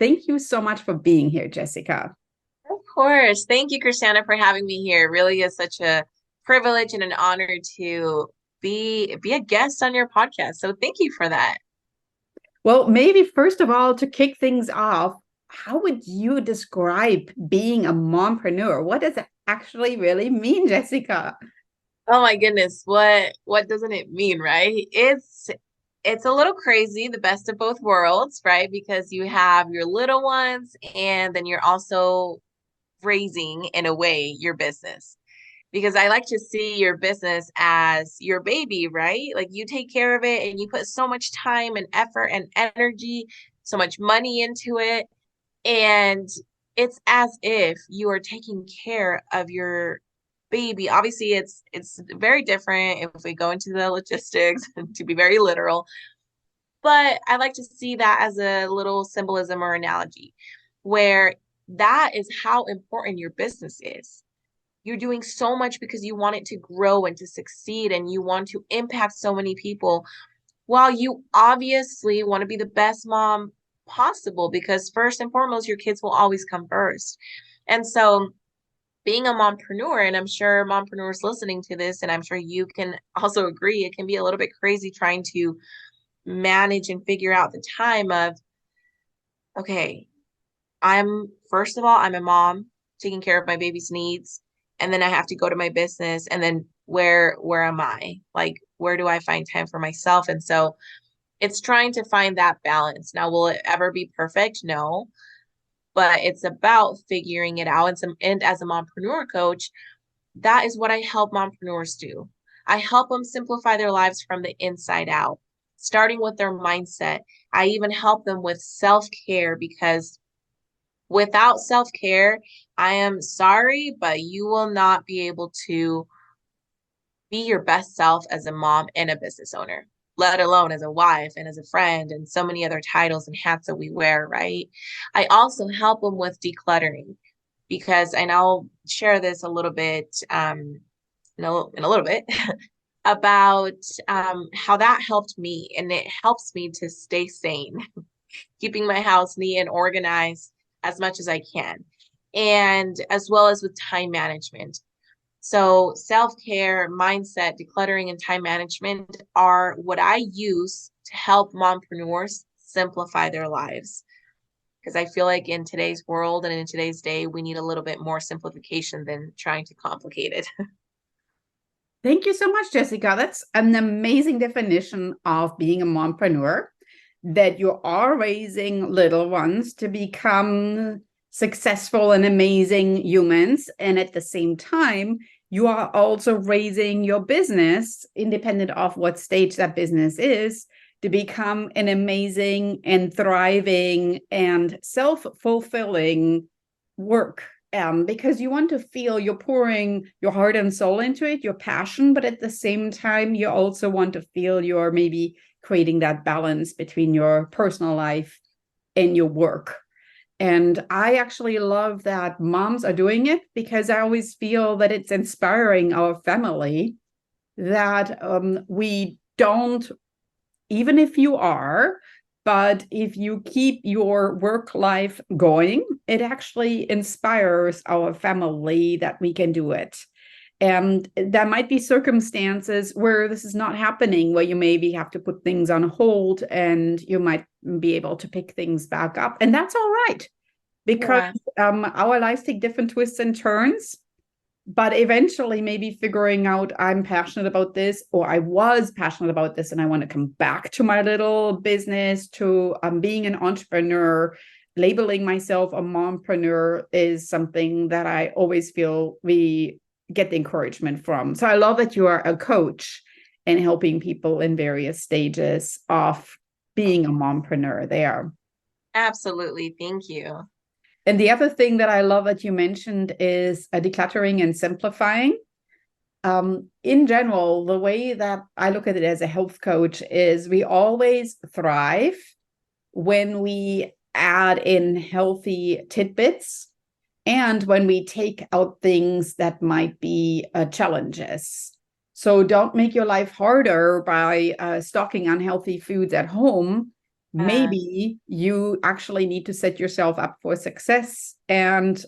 Thank you so much for being here, Jessica. Of course. Thank you, Christiana, for having me here. It really is such a privilege and an honor to be a guest on your podcast. So thank you for that. Well, maybe first of all, to kick things off, how would you describe being a mompreneur? What does it actually really mean, Jessica? Oh my goodness, what doesn't it mean, right? It's a little crazy, the best of both worlds, right? Because you have your little ones and then you're also raising in a way your business. Because I like to see your business as your baby, right? Like you take care of it and you put so much time and effort and energy, so much money into it. And it's as if you are taking care of your baby. Obviously, it's very different if we go into the logistics to be very literal. But I like to see that as a little symbolism or analogy where that is how important your business is. You're doing so much because you want it to grow and to succeed and you want to impact so many people while you obviously want to be the best mom possible because first and foremost your kids will always come first. And so being a mompreneur, and I'm sure mompreneurs listening to this, and I'm sure you can also agree, it can be a little bit crazy trying to manage and figure out the time of, okay, I'm first of all, I'm a mom taking care of my baby's needs, and then I have to go to my business, and then where am I? Like, where do I find time for myself? And so it's trying to find that balance. Now, will it ever be perfect? No, but it's about figuring it out. And as a mompreneur coach, that is what I help mompreneurs do. I help them simplify their lives from the inside out, starting with their mindset. I even help them with self-care because without self-care, I am sorry, but you will not be able to be your best self as a mom and a business owner, let alone as a wife and as a friend and so many other titles and hats that we wear, right? I also help them with decluttering because, and I'll share this a little bit in a little bit about how that helped me. And it helps me to stay sane, keeping my house neat and organized as much as I can, and as well as with time management. So, self care, mindset, decluttering, and time management are what I use to help mompreneurs simplify their lives. Because I feel like in today's world and in today's day, we need a little bit more simplification than trying to complicate it. Thank you so much, Jessica. That's an amazing definition of being a mompreneur, that you are raising little ones to become successful and amazing humans. And at the same time, you are also raising your business, independent of what stage that business is, to become an amazing and thriving and self-fulfilling work, because you want to feel you're pouring your heart and soul into it, your passion, but at the same time, you also want to feel you're maybe creating that balance between your personal life and your work. And I actually love that moms are doing it because I always feel that it's inspiring our family that we don't, even if you are, but if you keep your work life going, it actually inspires our family that we can do it. And there might be circumstances where this is not happening, where you maybe have to put things on hold and you might be able to pick things back up. And that's all right, because Yeah. our lives take different twists and turns. But eventually, maybe figuring out I'm passionate about this, or I was passionate about this, and I want to come back to my little business, to being an entrepreneur, labeling myself a mompreneur is something that I always feel we get the encouragement from. So I love that you are a coach and helping people in various stages of being a mompreneur there. Absolutely. Thank you. And the other thing that I love that you mentioned is decluttering and simplifying. In general, the way that I look at it as a health coach is we always thrive when we add in healthy tidbits and when we take out things that might be challenges. So don't make your life harder by stocking unhealthy foods at home. Uh, maybe you actually need to set yourself up for success and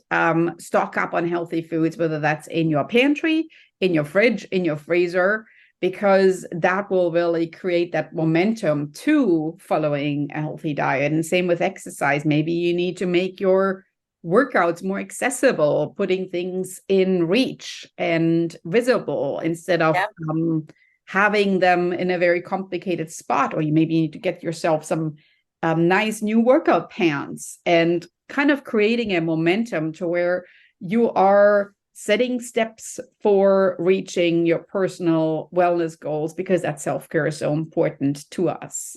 stock up on healthy foods, whether that's in your pantry, in your fridge, in your freezer, because that will really create that momentum to following a healthy diet. And same with exercise. Maybe you need to make your workouts more accessible, putting things in reach and visible instead of yep, having them in a very complicated spot. Or you maybe need to get yourself some nice new workout pants and kind of creating a momentum to where you are setting steps for reaching your personal wellness goals, because that self-care is so important to us.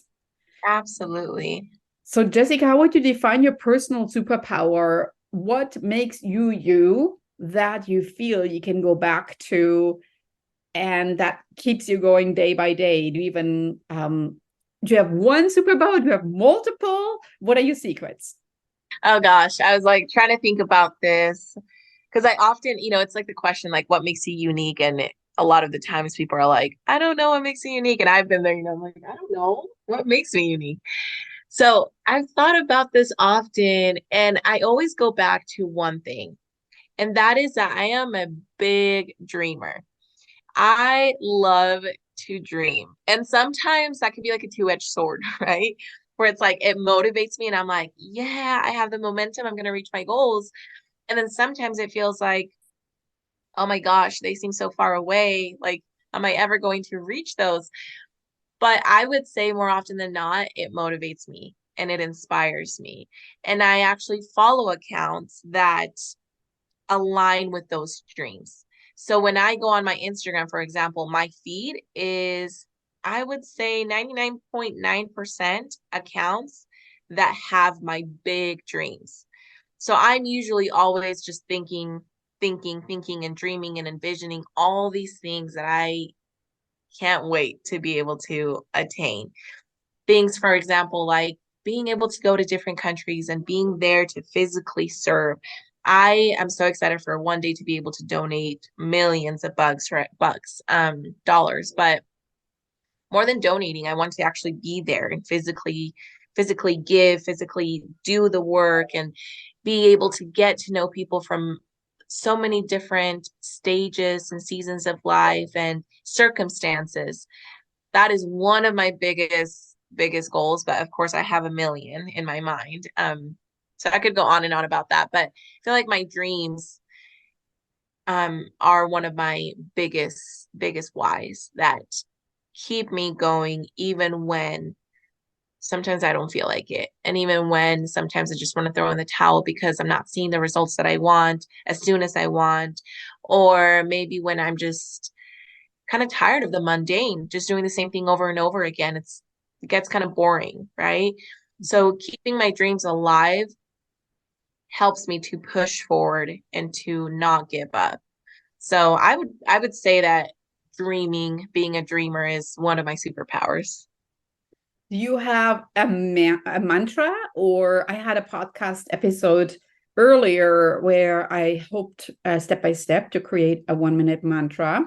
absolutely. So, Jessica, how would you define your personal superpower? What makes you you that you feel you can go back to and that keeps you going day by day? Do you have one superpower? Do you have multiple? What are your secrets? Oh gosh, I was like trying to think about this because I often, it's like the question, like, what makes you unique? And a lot of the times people are like, I don't know what makes you unique. And I've been there, I'm like, I don't know what makes me unique. So I've thought about this often, and I always go back to one thing, and that is that I am a big dreamer. I love to dream. And sometimes that could be like a two-edged sword, right? Where it's like it motivates me and I'm like, yeah, I have the momentum. I'm going to reach my goals. And then sometimes it feels like, oh my gosh, they seem so far away. Like, am I ever going to reach those? But I would say more often than not, it motivates me and it inspires me. And I actually follow accounts that align with those dreams. So when I go on my Instagram, for example, my feed is, I would say 99.9% accounts that have my big dreams. So I'm usually always just thinking, and dreaming and envisioning all these things that I can't wait to be able to attain. Things, for example, like being able to go to different countries and being there to physically serve. I am so excited for one day to be able to donate millions of dollars. But more than donating, I want to actually be there and physically give, physically do the work, and be able to get to know people from so many different stages and seasons of life and circumstances. That is one of my biggest goals, but of course I have a million in my mind. So I could go on and on about that, but I feel like my dreams are one of my biggest whys that keep me going even when sometimes I don't feel like it. And even when sometimes I just want to throw in the towel because I'm not seeing the results that I want as soon as I want, or maybe when I'm just kind of tired of the mundane, just doing the same thing over and over again. It gets kind of boring, right? So keeping my dreams alive helps me to push forward and to not give up. So I would say that dreaming, being a dreamer is one of my superpowers. Do you have a mantra? Or I had a podcast episode earlier where I hoped step by step to create a 1 minute mantra.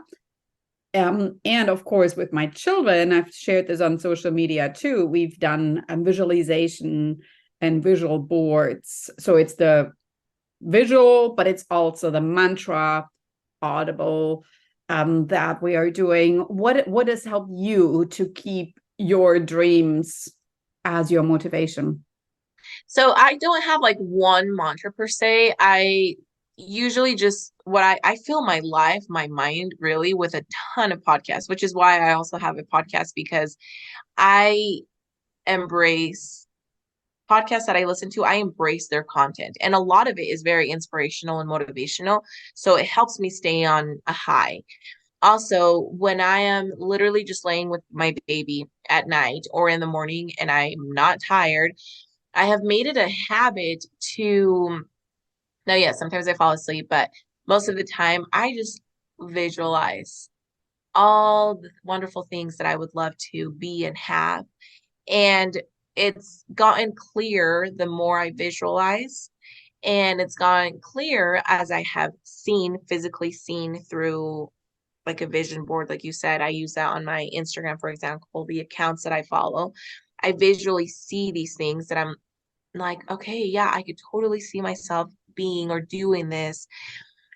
And of course, with my children, I've shared this on social media too. We've done a visualization and visual boards. So it's the visual, but it's also the mantra audible that we are doing. What has helped you to keep your dreams as your motivation? So I don't have like one mantra per se. I usually just I fill my life, my mind really with a ton of podcasts, which is why I also have a podcast because I embrace podcasts that I listen to, I embrace their content. And a lot of it is very inspirational and motivational. So it helps me stay on a high. Also, when I am literally just laying with my baby at night or in the morning and I'm not tired, I have made it a habit to, now, yes, sometimes I fall asleep, but most of the time I just visualize all the wonderful things that I would love to be and have. And it's gotten clear the more I visualize, and it's gotten clear as I have physically seen through like a vision board. Like you said, I use that on my Instagram, for example, the accounts that I follow. I visually see these things that I'm like, okay, yeah, I could totally see myself being or doing this.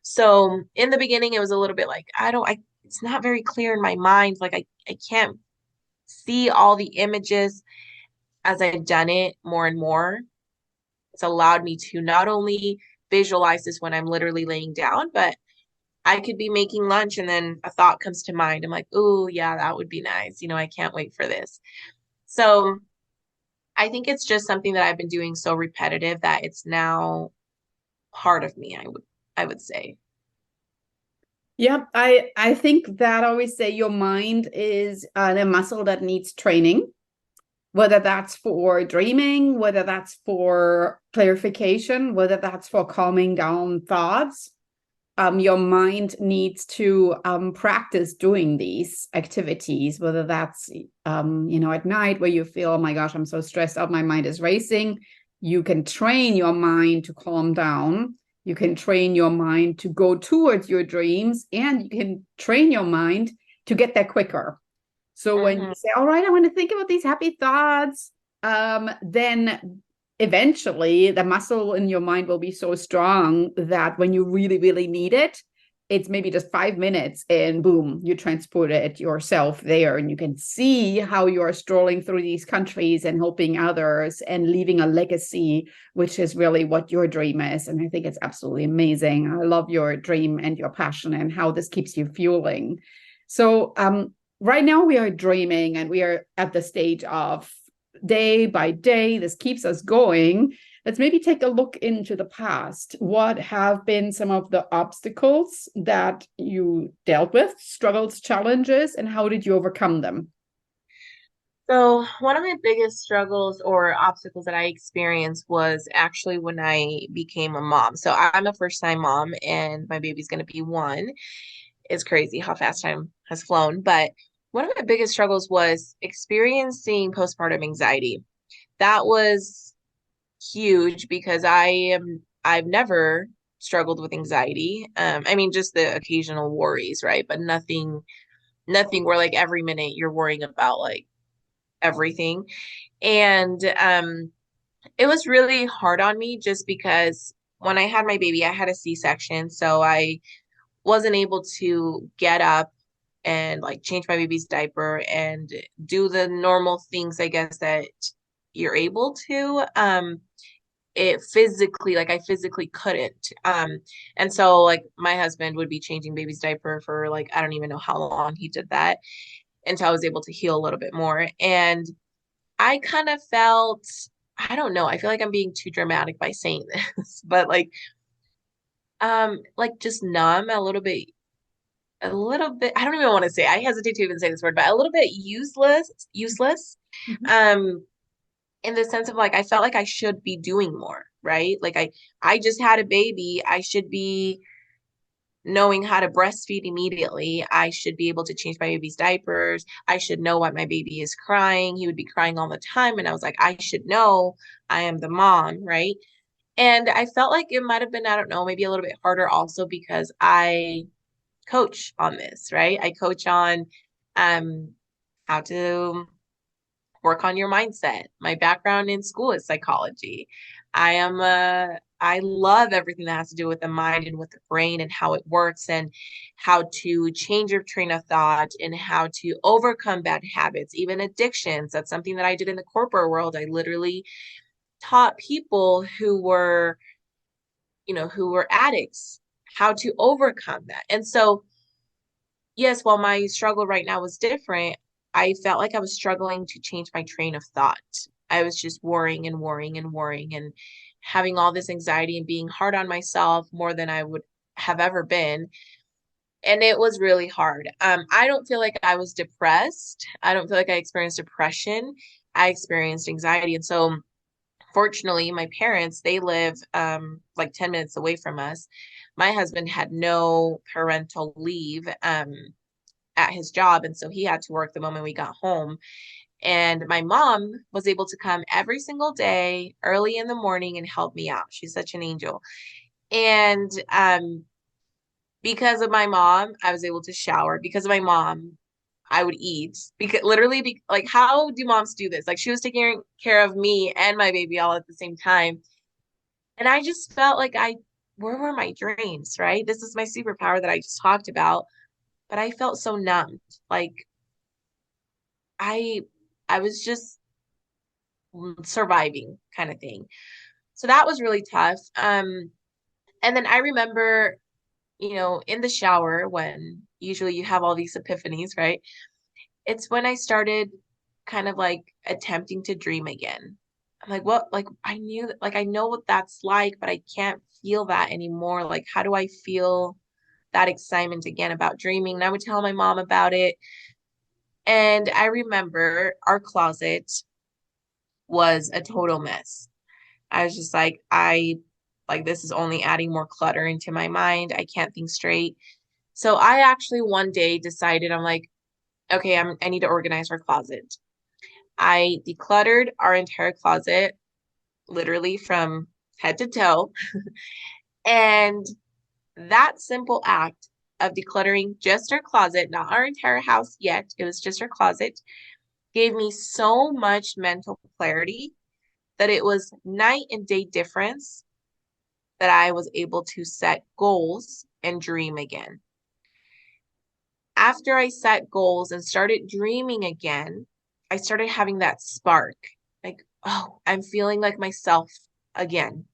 So in the beginning, it was a little bit like, it's not very clear in my mind. Like I can't see all the images. As I've done it more and more, it's allowed me to not only visualize this when I'm literally laying down, but I could be making lunch and then a thought comes to mind. I'm like, oh, yeah, that would be nice. I can't wait for this. So I think it's just something that I've been doing so repetitive that it's now part of me, I would say. Yeah, I think that I always say your mind is a muscle that needs training, whether that's for dreaming, whether that's for clarification, whether that's for calming down thoughts. Your mind needs to practice doing these activities, whether that's at night where you feel, oh my gosh, I'm so stressed out, my mind is racing. You can train your mind to calm down. You can train your mind to go towards your dreams, and you can train your mind to get there quicker. So when you Mm-hmm. say, all right, I want to think about these happy thoughts, then eventually the muscle in your mind will be so strong that when you really, really need it, it's maybe just 5 minutes and boom, you transported yourself there, and you can see how you're strolling through these countries and helping others and leaving a legacy, which is really what your dream is. And I think it's absolutely amazing. I love your dream and your passion and how this keeps you fueling. So right now we are dreaming, and we are at the stage of day by day. This keeps us going. Let's maybe take a look into the past. What have been some of the obstacles that you dealt with, struggles, challenges, and how did you overcome them? So one of my biggest struggles or obstacles that I experienced was actually when I became a mom. So I'm a first-time mom and my baby's going to be one. It's crazy how fast time has flown. But one of my biggest struggles was experiencing postpartum anxiety. That was huge because I've never struggled with anxiety. I mean, just the occasional worries, right? But nothing where like every minute you're worrying about like everything. And it was really hard on me just because when I had my baby, I had a C-section. So I wasn't able to get up and like change my baby's diaper and do the normal things, I guess, that you're able to. I physically couldn't. And so like my husband would be changing baby's diaper for like, I don't even know how long he did that until I was able to heal a little bit more. And I kind of felt, I don't know, I feel like I'm being too dramatic by saying this, but like just numb a little bit, I don't even want to say, I hesitate to even say this word, but a little bit useless. Mhm. Um, in the sense of like, I felt like I should be doing more, right? Like I just had a baby. I should be knowing how to breastfeed immediately. I should be able to change my baby's diapers. I should know what my baby is crying. He would be crying all the time. And I was like, I should know I am the mom, right? And I felt like it might have been, I don't know, maybe a little bit harder also because I coach on this, right? I coach on um how to work on your mindset. My background in school is psychology. I love everything that has to do with the mind and with the brain and how it works and how to change your train of thought and how to overcome bad habits, even addictions. That's something that I did in the corporate world. I literally taught people who were addicts how to overcome that. And so yes, while my struggle right now was different, I felt like I was struggling to change my train of thought. I was just worrying and worrying and worrying and having all this anxiety and being hard on myself more than I would have ever been. And it was really hard. I don't feel like I was depressed. I don't feel like I experienced depression. I experienced anxiety. And so fortunately, my parents, they live like 10 minutes away from us. My husband had no parental leave. At his job. And so he had to work the moment we got home. And my mom was able to come every single day early in the morning and help me out. She's such an angel. And because of my mom, I was able to shower. Because of my mom, I would eat because literally like how do moms do this? Like she was taking care of me and my baby all at the same time. And I just felt like where were my dreams, right? This is my superpower that I just talked about, but I felt so numbed. Like I I was just surviving kind of thing. So that was really tough. And then I remember, in the shower when usually you have all these epiphanies, right? It's when I started kind of like attempting to dream again. I'm like, what? Like, I knew that, like, I know what that's like, but I can't feel that anymore. Like, how do I feel that excitement again about dreaming? And I would tell my mom about it. And I remember our closet was a total mess. I was just like, this is only adding more clutter into my mind. I can't think straight. So I actually one day decided, I'm like, okay, I need to organize our closet. I decluttered our entire closet, literally from head to toe. And that simple act of decluttering just our closet, not our entire house yet, it was just our closet, gave me so much mental clarity that it was night and day difference that I was able to set goals and dream again. After I set goals and started dreaming again, I started having that spark like, oh, I'm feeling like myself again.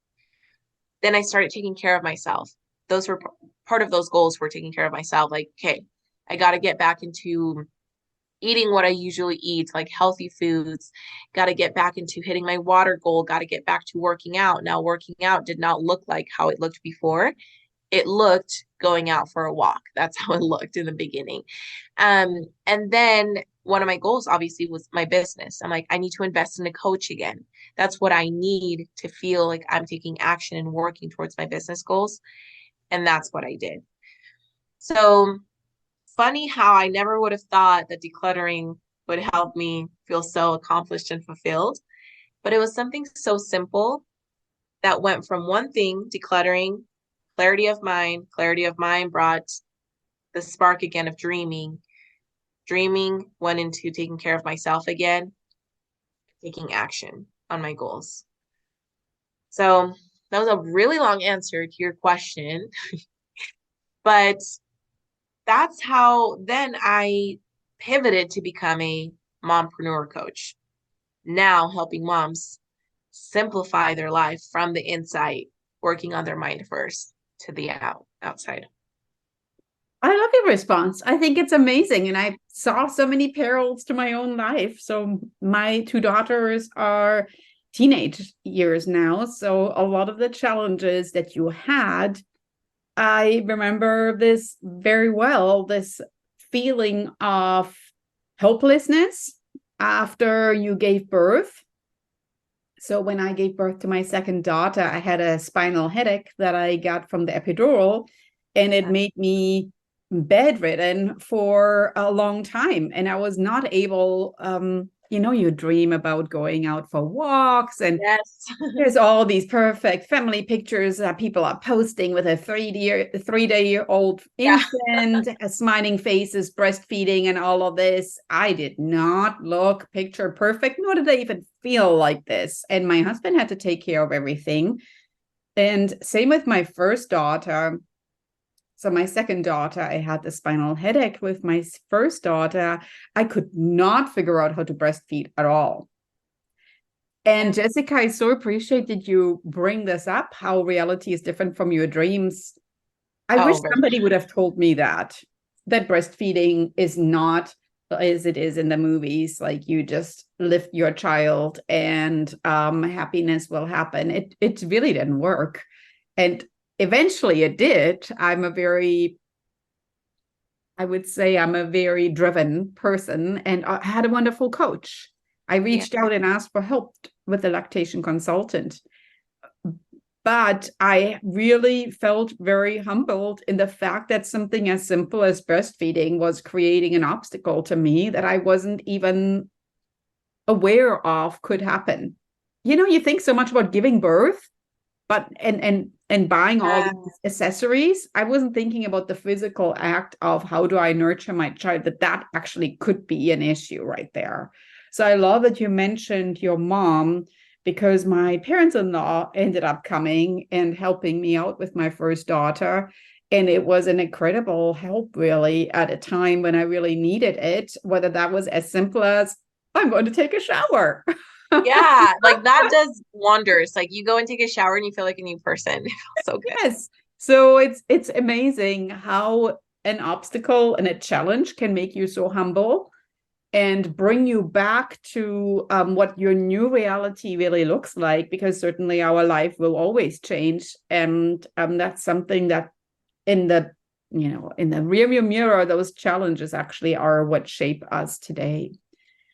Then I started taking care of myself. Those were part of those goals were taking care of myself. Like, okay, I got to get back into eating what I usually eat, like healthy foods, got to get back into hitting my water goal, got to get back to working out. Now, working out did not look like how it looked before. It looked going out for a walk. That's how it looked in the beginning. And then one of my goals obviously was my business. I'm like, I need to invest in a coach again. That's what I need to feel like I'm taking action and working towards my business goals. And that's what I did. So funny how I never would have thought that decluttering would help me feel so accomplished and fulfilled. But it was something so simple that went from one thing, decluttering, clarity of mind brought the spark again of dreaming. Dreaming went into taking care of myself again, taking action on my goals. So that was a really long answer to your question, but that's how then I pivoted to become a mompreneur coach. Now helping moms simplify their life from the inside, working on their mind first to the outside. I love your response. I think it's amazing. And I saw so many parallels to my own life. So my two daughters are teenage years now. So a lot of the challenges that you had, I remember this very well, this feeling of helplessness after you gave birth. So when I gave birth to my second daughter, I had a spinal headache that I got from the epidural, and it made me bedridden for a long time. And I was not able, you dream about going out for walks, and Yes. there's all these perfect family pictures that people are posting with a 3-day-old Yeah. infant, smiling faces, breastfeeding, and all of this. I did not look picture perfect, nor did I even feel like this. And my husband had to take care of everything. And same with my first daughter. So my second daughter, I had the spinal headache. With my first daughter, I could not figure out how to breastfeed at all. And Jessica, I so appreciate that you bring this up, how reality is different from your dreams. I wish somebody would have told me that breastfeeding is not as it is in the movies. Like you just lift your child and happiness will happen. It really didn't work. And eventually it did. I would say I'm a very driven person, and I had a wonderful coach. I reached out and asked for help with a lactation consultant. But I really felt very humbled in the fact that something as simple as breastfeeding was creating an obstacle to me that I wasn't even aware of could happen. You think so much about giving birth, But and buying all Uh, these accessories, I wasn't thinking about the physical act of how do I nurture my child, that actually could be an issue right there. So I love that you mentioned your mom, because my parents-in-law ended up coming and helping me out with my first daughter. And it was an incredible help, really, at a time when I really needed it, whether that was as simple as I'm going to take a shower. yeah, like that does wonders. Like you go and take a shower and you feel like a new person. It feels so good. Yes. So it's amazing how an obstacle and a challenge can make you so humble and bring you back to what your new reality really looks like, because certainly our life will always change. And that's something that in the, in the rearview mirror, those challenges actually are what shape us today.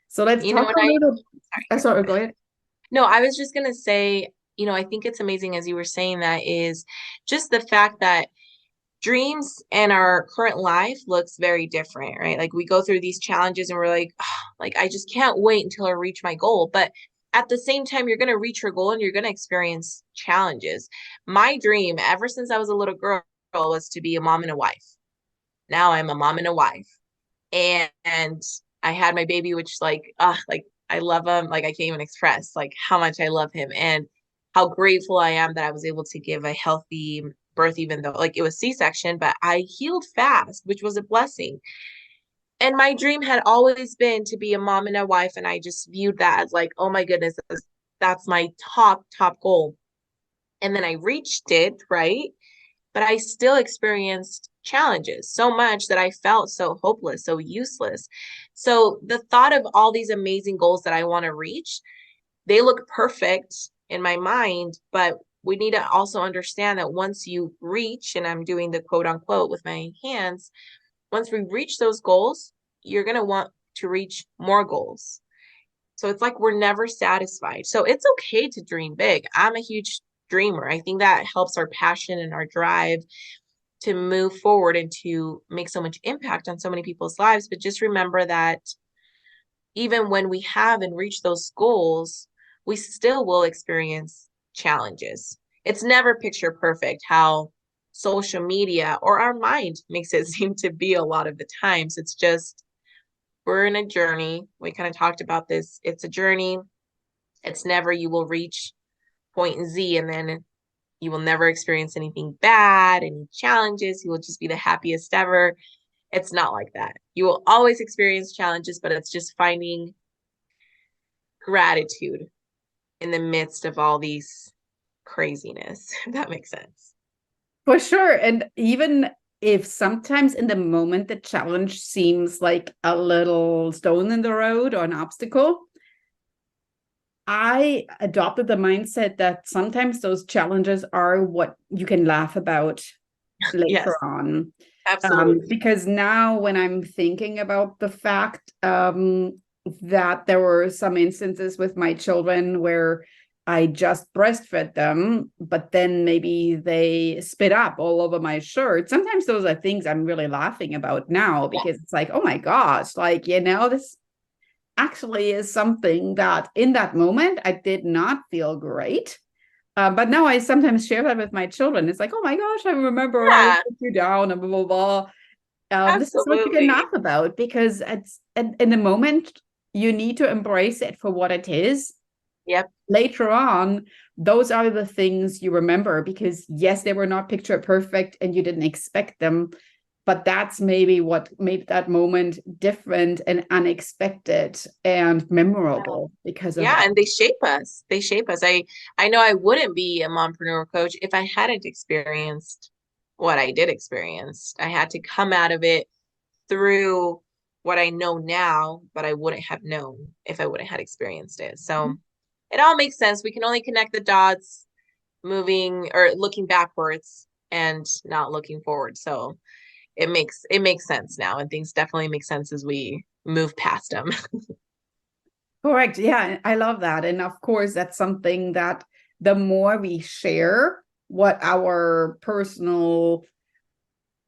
So let's You know talk what a I, little. sorry. Sorry, go ahead. No, I was just gonna say, I think it's amazing as you were saying that is just the fact that dreams and our current life looks very different, right? Like we go through these challenges and we're like, oh, like I just can't wait until I reach my goal. But at the same time, you're gonna reach your goal and you're gonna experience challenges. My dream, ever since I was a little girl, was to be a mom and a wife. Now I'm a mom and a wife. And I had my baby, which like I love him. Like I can't even express like how much I love him and how grateful I am that I was able to give a healthy birth, even though like it was C-section, but I healed fast, which was a blessing. And my dream had always been to be a mom and a wife. And I just viewed that as like, oh my goodness, that's my top goal. And then I reached it, right? But I still experienced challenges so much that I felt so hopeless, so useless. So the thought of all these amazing goals that I want to reach, they look perfect in my mind, but we need to also understand that once you reach, and I'm doing the quote unquote with my hands, once we reach those goals, you're going to want to reach more goals. So it's like we're never satisfied. So it's okay to dream big. I'm a huge dreamer. I think that helps our passion and our drive to move forward and to make so much impact on so many people's lives. But just remember that even when we have and reach those goals, we still will experience challenges. It's never picture perfect how social media or our mind makes it seem to be a lot of the times. It's just we're in a journey. We kind of talked about this. It's a journey. It's never you will reach point Z and then you will never experience anything bad, any challenges. You will just be the happiest ever. It's not like that. You will always experience challenges, but it's just finding gratitude in the midst of all these craziness, if that makes sense. For sure. And even if sometimes in the moment the challenge seems like a little stone in the road or an obstacle, I adopted the mindset that sometimes those challenges are what you can laugh about later Yes, on. absolutely. Because now when I'm thinking about the fact that there were some instances with my children where I just breastfed them, but then maybe they spit up all over my shirt. Sometimes those are things I'm really laughing about now, because it's like, oh my gosh, like, this actually is something that in that moment I did not feel great. But now I sometimes share that with my children. It's like, oh my gosh, I remember I Yeah, put you down and blah, blah, blah. This is what you can absolutely. laugh about, because it's in the moment you need to embrace it for what it is. Yep. Later on, those are the things you remember, because yes, they were not picture perfect and you didn't expect them, but that's maybe what made that moment different and unexpected and memorable because of Yeah, it. and they shape us. They shape us. I know I wouldn't be a mompreneur coach if I hadn't experienced what I did experience. I had to come out of it through what I know now, but I wouldn't have known if I wouldn't had experienced it. So it all makes sense. We can only connect the dots moving or looking backwards and not looking forward. So it makes sense now, and things definitely make sense as we move past them. Correct. Yeah, I love that. And of course, that's something that the more we share what our personal,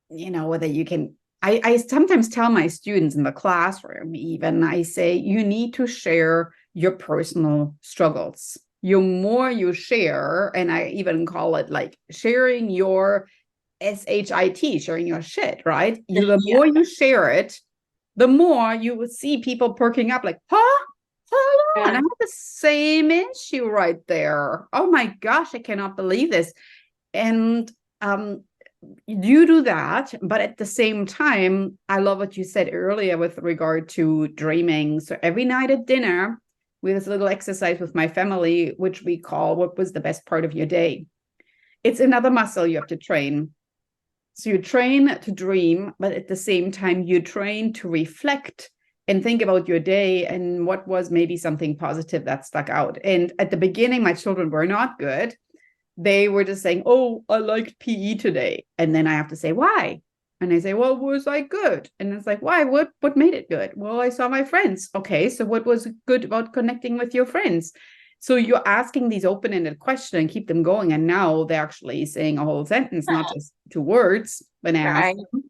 whether you can, I sometimes tell my students in the classroom, even I say, you need to share your personal struggles. the more you share, and I even call it like sharing your SHIT, sharing your shit, right? The Yeah. more you share it, the more you will see people perking up like, huh? Hold on, I Yeah. have the same issue right there. Oh my gosh, I cannot believe this. And you do that, but at the same time, I love what you said earlier with regard to dreaming. So every night at dinner, we have this little exercise with my family, which we call what was the best part of your day. It's another muscle you have to train. So you train to dream, but at the same time, you train to reflect and think about your day and what was maybe something positive that stuck out. And at the beginning, my children were not good. They were just saying, oh, I liked PE today. And then I have to say, why? And they say, well, was I good? And it's like, why? What made it good? Well, I saw my friends. Okay, so what was good about connecting with your friends? So you're asking these open-ended questions and keep them going. And now they're actually saying a whole sentence, not just two words when I ask Right. them.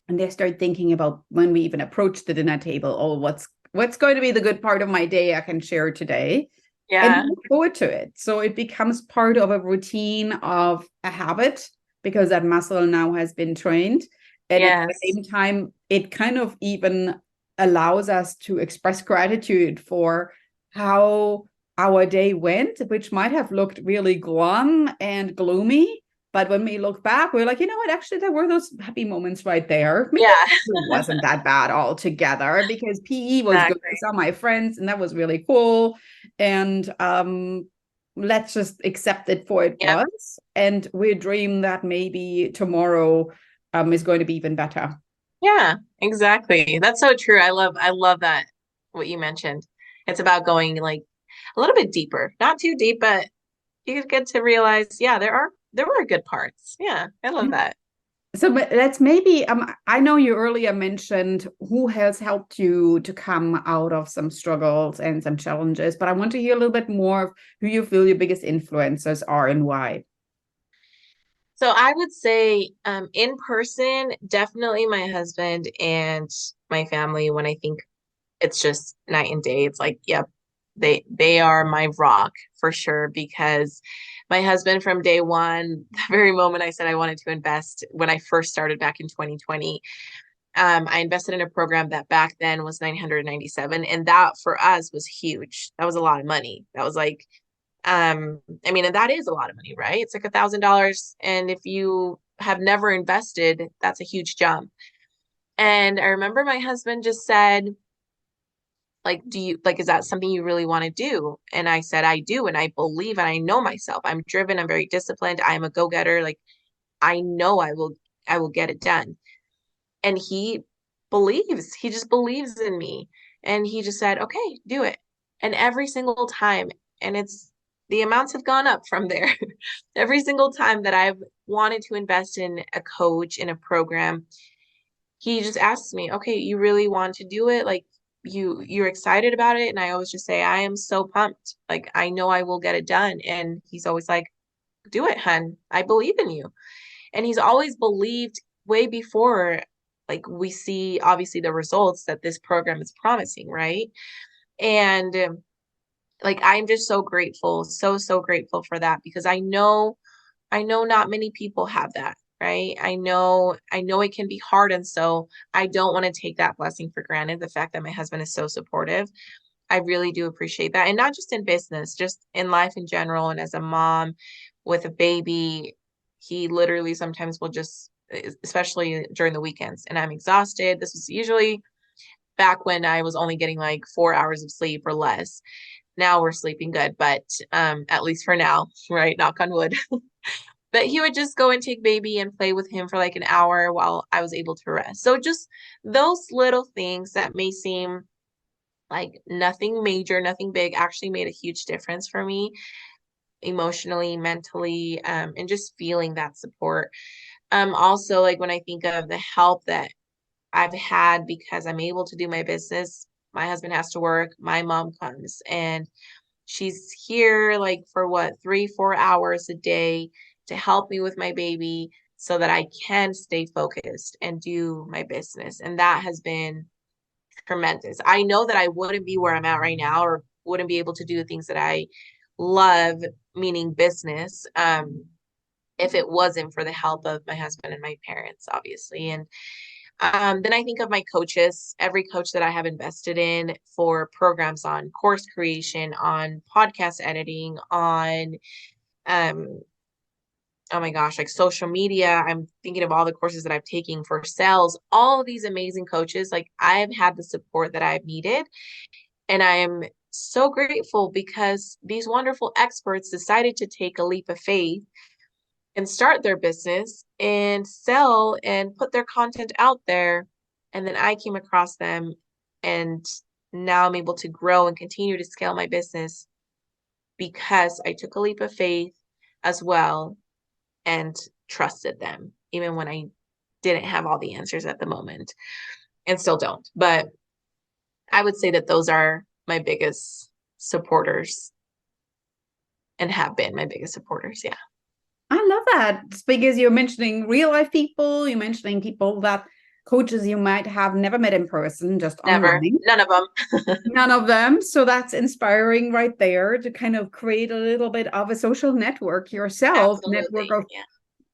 And they start thinking about when we even approach the dinner table, oh, what's going to be the good part of my day I can share today? And Yeah. look forward to it. So it becomes part of a routine of a habit because that muscle now has been trained. And at the Yes. same time, it kind of even allows us to express gratitude for how our day went, which might have looked really glum and gloomy. But when we look back, we're like, you know what? Actually, there were those happy moments right there. Maybe Yeah. it wasn't that bad altogether because PE was good. I Exactly. saw my friends, and that was really cool. And let's just accept it for it Yep. was. And we dream that maybe tomorrow is going to be even better. Yeah, exactly. That's so true. I love that what you mentioned. It's about going like a little bit deeper. Not too deep, but you get to realize, yeah, there were good parts. Yeah, I love that. So let's maybe I know you earlier mentioned who has helped you to come out of some struggles and some challenges, but I want to hear a little bit more of who you feel your biggest influencers are and why. So I would say in person, definitely my husband and my family when I think it's just night and day. It's like, yep, they are my rock for sure because my husband from day one, the very moment I said I wanted to invest when I first started back in 2020, I invested in a program that back then was 997 and that for us was huge. That was a lot of money. That was like I mean, and that is a lot of money, right? It's like $1,000 and if you have never invested, that's a huge jump. And I remember my husband just said, like, do you like, is that something you really want to do? And I said, I do. And I believe and I know myself. I'm driven. I'm very disciplined. I'm a go-getter. Like, I know I will get it done. And he just believes in me. And he just said, okay, do it. And every single time, and the amounts have gone up from there. Every single time that I've wanted to invest in a coach in a program, he just asks me, okay, you really want to do it? Like you're excited about it? And I always just say, I am so pumped. Like I know I will get it done. And he's always like, do it, hun. I believe in you. And he's always believed way before like we see obviously the results that this program is promising, right? And like I'm just so grateful, so grateful for that because I know not many people have that, right? I know it can be hard. And so I don't want to take that blessing for granted. The fact that my husband is so supportive, I really do appreciate that. And not just in business, just in life in general. And as a mom with a baby, he literally sometimes will just, especially during the weekends, and I'm exhausted. This was usually back when I was only getting like 4 hours of sleep or less. Now we're sleeping good, but at least for now, right? Knock on wood. But he would just go and take baby and play with him for like an hour while I was able to rest. So just those little things that may seem like nothing major, nothing big, actually made a huge difference for me emotionally, mentally, and just feeling that support. Also, like when I think of the help that I've had because I'm able to do my business, my husband has to work, my mom comes and she's here like for what, 3, 4 hours a day to help me with my baby so that I can stay focused and do my business. And that has been tremendous. I know that I wouldn't be where I'm at right now or wouldn't be able to do the things that I love, meaning business, if it wasn't for the help of my husband and my parents, obviously. And then I think of my coaches, every coach that I have invested in for programs on course creation, on podcast editing, on oh my gosh, like social media. I'm thinking of all the courses that I've taken for sales, all of these amazing coaches. Like I've had the support that I've needed. And I am so grateful because these wonderful experts decided to take a leap of faith and start their business and sell and put their content out there. And then I came across them, and now I'm able to grow and continue to scale my business because I took a leap of faith as well and trusted them, even when I didn't have all the answers at the moment and still don't. But I would say that those are my biggest supporters and have been my biggest supporters. Yeah. I love that. It's because you're mentioning real life people, you're mentioning people that coaches you might have never met in person, just Never. online. None of them. None of them. So that's inspiring right there to kind of create a little bit of a social network yourself, network Absolutely. of Yeah.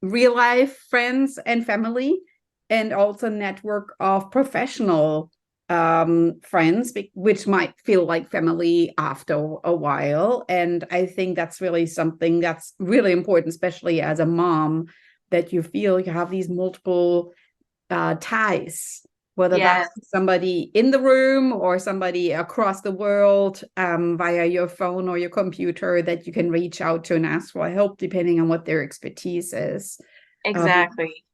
real life friends and family, and also network of professional friends, which might feel like family after a while. And I think that's really something that's really important, especially as a mom, that you feel you have these multiple ties, whether Yes, that's somebody in the room or somebody across the world, via your phone or your computer, that you can reach out to and ask for help depending on what their expertise is. exactly.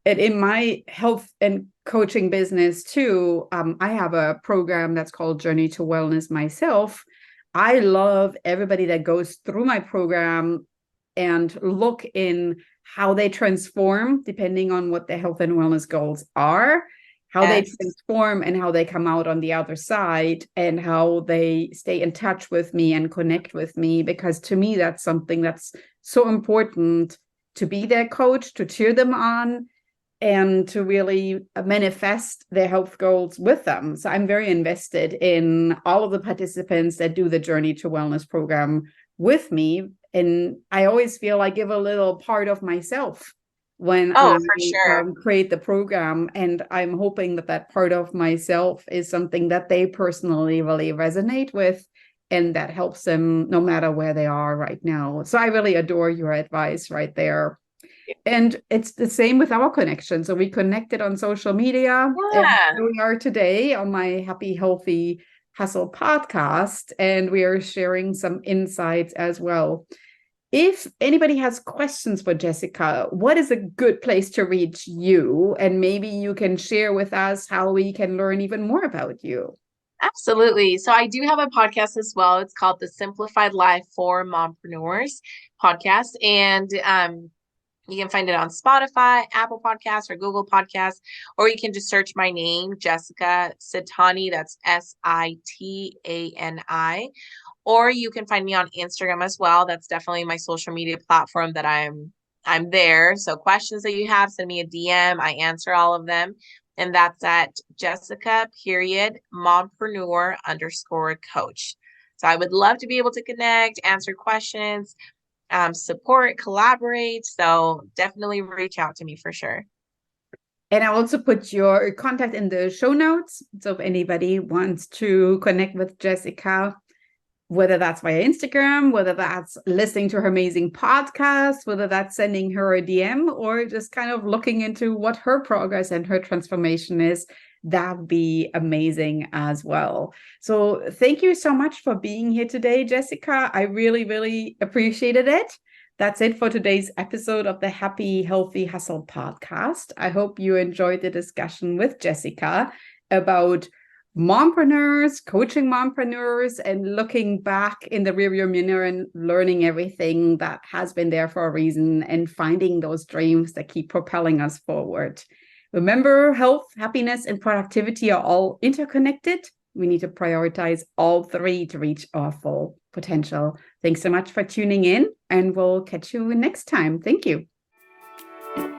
And in my health and coaching business too, I have a program that's called Journey to Wellness myself. I love everybody that goes through my program and look in how they transform depending on what their health and wellness goals are, how they Yes, transform and how they come out on the other side, and how they stay in touch with me and connect with me. Because to me, that's something that's so important, to be their coach, to cheer them on, and to really manifest their health goals with them. So I'm very invested in all of the participants that do the Journey to Wellness program with me. And I always feel I give a little part of myself when oh, I for sure. create the program. And I'm hoping that that part of myself is something that they personally really resonate with, and that helps them no matter where they are right now. So I really adore your advice right there. And it's the same with our connection. So we connected on social media, and Yeah. here we are today on my Happy Healthy Hustle podcast, and we are sharing some insights as well. If anybody has questions for Jessica, what is a good place to reach you? And maybe you can share with us how we can learn even more about you. Absolutely. So I do have a podcast as well. It's called the Simplified Life for Mompreneurs podcast. And you can find it on Spotify, Apple Podcasts, or Google Podcasts, or you can just search my name, Jessica Sitani. That's Sitani. Or you can find me on Instagram as well. That's definitely my social media platform that I'm there. So questions that you have, send me a DM. I answer all of them. And that's at Jessica mompreneur_coach. So I would love to be able to connect, answer questions, support, collaborate. So definitely reach out to me for sure. And I'll also put your contact in the show notes. So if anybody wants to connect with Jessica, whether that's via Instagram, whether that's listening to her amazing podcast, whether that's sending her a DM, or just kind of looking into what her progress and her transformation is, that'd be amazing as well. So thank you so much for being here today, Jessica. I really, really appreciated it. That's it for today's episode of the Happy Healthy Hustle podcast. I hope you enjoyed the discussion with Jessica about mompreneurs, coaching mompreneurs, and looking back in the rearview mirror and learning everything that has been there for a reason, and finding those dreams that keep propelling us forward. Remember, health, happiness, and productivity are all interconnected. We need to prioritize all three to reach our full potential. Thanks so much for tuning in, and we'll catch you next time. Thank you.